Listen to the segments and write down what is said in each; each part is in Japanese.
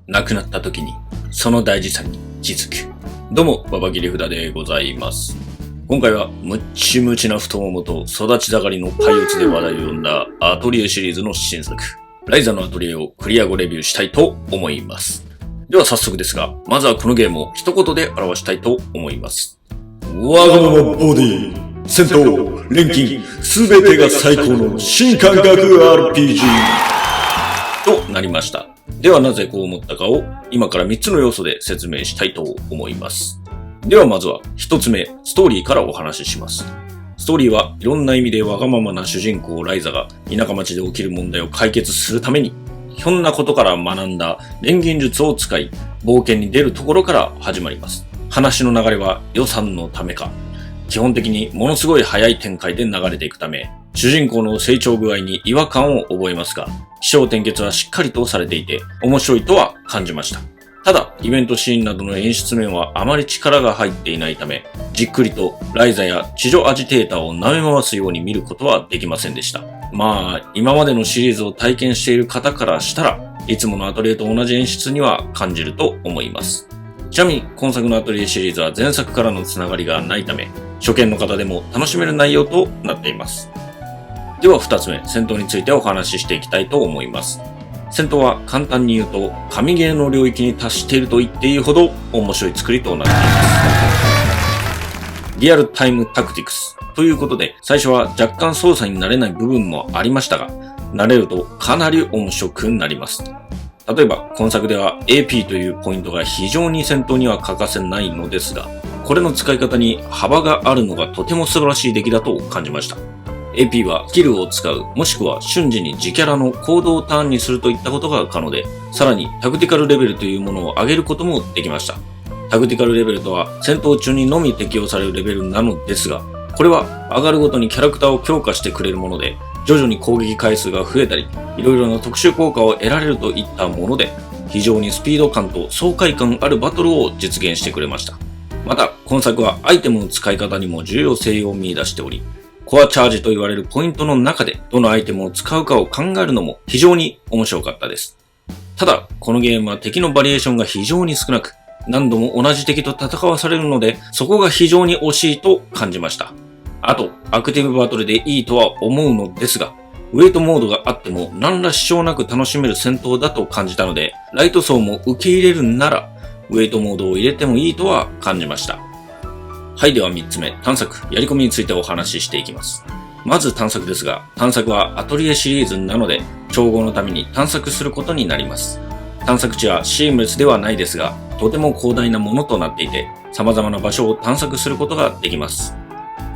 亡くなった時に、その大事さに気づく。どうも、ババ切り札でございます。今回は、ムッチムチな太ももと育ち盛りのパイオツで話題を呼んだアトリエシリーズの新作、ライザのアトリエをクリア後レビューしたいと思います。では早速ですが、まずはこのゲームを一言で表したいと思います。わがままボディ、戦闘、錬金、すべてが最高の新感覚 RPG となりました。ではなぜこう思ったかを今から3つの要素で説明したいと思います。ではまずは1つ目、ストーリーからお話しします。ストーリーはいろんな意味でわがままな主人公ライザが田舎町で起きる問題を解決するためにひょんなことから学んだ錬金術を使い冒険に出るところから始まります。話の流れは予算のためか基本的にものすごい早い展開で流れていくため主人公の成長具合に違和感を覚えますが起承転結はしっかりとされていて面白いとは感じました。ただイベントシーンなどの演出面はあまり力が入っていないためじっくりとライザや地上アジテーターを舐め回すように見ることはできませんでした。まあ今までのシリーズを体験している方からしたらいつものアトリエと同じ演出には感じると思います。ちなみに今作のアトリエシリーズは前作からのつながりがないため初見の方でも楽しめる内容となっています。では2つ目、戦闘についてお話ししていきたいと思います。戦闘は簡単に言うと神ゲーの領域に達していると言っていいほど面白い作りとなっています。リアルタイムタクティクスということで最初は若干操作に慣れない部分もありましたが慣れるとかなり面白くなります。例えば今作では AP というポイントが非常に戦闘には欠かせないのですがこれの使い方に幅があるのがとても素晴らしい出来だと感じました。AP はスキルを使う、もしくは瞬時に自キャラの行動をターンにするといったことが可能で、さらにタクティカルレベルというものを上げることもできました。タクティカルレベルとは戦闘中にのみ適用されるレベルなのですが、これは上がるごとにキャラクターを強化してくれるもので、徐々に攻撃回数が増えたり、いろいろな特殊効果を得られるといったもので、非常にスピード感と爽快感あるバトルを実現してくれました。また、今作はアイテムの使い方にも重要性を見出しており、コアチャージと言われるポイントの中でどのアイテムを使うかを考えるのも非常に面白かったです。ただ、このゲームは敵のバリエーションが非常に少なく、何度も同じ敵と戦わされるので、そこが非常に惜しいと感じました。あと、アクティブバトルでいいとは思うのですが、ウェイトモードがあっても何ら支障なく楽しめる戦闘だと感じたので、ライト層も受け入れるなら、ウェイトモードを入れてもいいとは感じました。はい、では3つ目、探索、やり込みについてお話ししていきます。まず探索ですが、探索はアトリエシリーズなので、調合のために探索することになります。探索地はシームレスではないですが、とても広大なものとなっていて、様々な場所を探索することができます。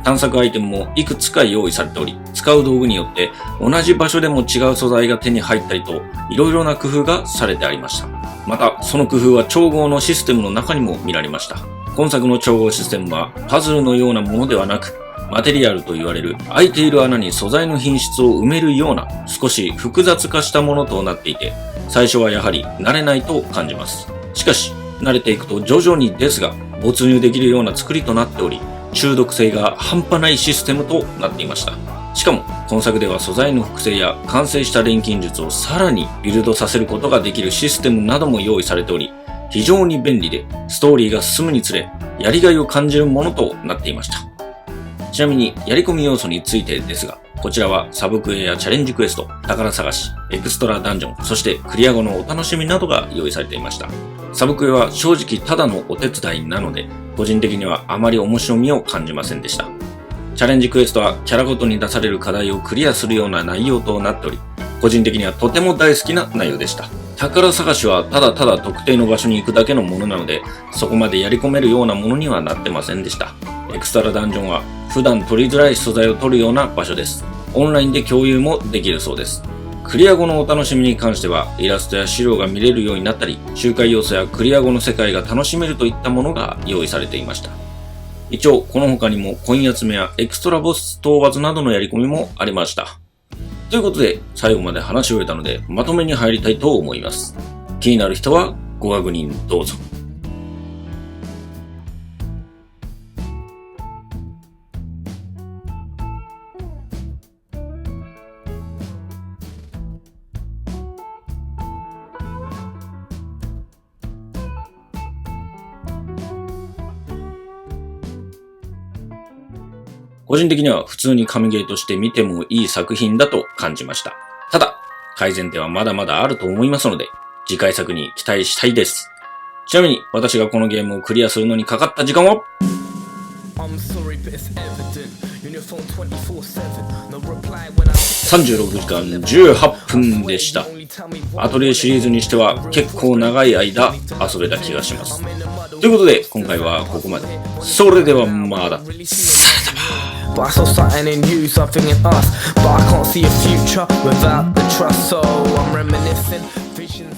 探索アイテムもいくつか用意されており、使う道具によって同じ場所でも違う素材が手に入ったりと、いろいろな工夫がされてありました。また、その工夫は調合のシステムの中にも見られました。今作の調合システムはパズルのようなものではなく、マテリアルと言われる空いている穴に素材の品質を埋めるような少し複雑化したものとなっていて、最初はやはり慣れないと感じます。しかし、慣れていくと徐々にですが、没入できるような作りとなっており、中毒性が半端ないシステムとなっていました。しかも、今作では素材の複製や完成した錬金術をさらにビルドさせることができるシステムなども用意されており、非常に便利で、ストーリーが進むにつれ、やりがいを感じるものとなっていました。ちなみに、やり込み要素についてですが、こちらはサブクエやチャレンジクエスト、宝探し、エクストラダンジョン、そしてクリア後のお楽しみなどが用意されていました。サブクエは正直ただのお手伝いなので、個人的にはあまり面白みを感じませんでした。チャレンジクエストはキャラごとに出される課題をクリアするような内容となっており、個人的にはとても大好きな内容でした。宝探しはただただ特定の場所に行くだけのものなので、そこまでやり込めるようなものにはなってませんでした。エクストラダンジョンは普段取りづらい素材を取るような場所です。オンラインで共有もできるそうです。クリア後のお楽しみに関しては、イラストや資料が見れるようになったり、周回要素やクリア後の世界が楽しめるといったものが用意されていました。一応、この他にもコイン集めやエクストラボス討伐などのやり込みもありました。ということで、最後まで話し終えたので、まとめに入りたいと思います。気になる人はご確認どうぞ。個人的には普通に神ゲーとして見てもいい作品だと感じました。ただ、改善点はまだまだあると思いますので、次回作に期待したいです。ちなみに、私がこのゲームをクリアするのにかかった時間は36時間18分でした。アトリエシリーズにしては結構長い間遊べた気がします。ということで今回はここまで。それではまだ。But I saw something in you, something in us. But I can't see a future without the trust. So I'm reminiscing, vision.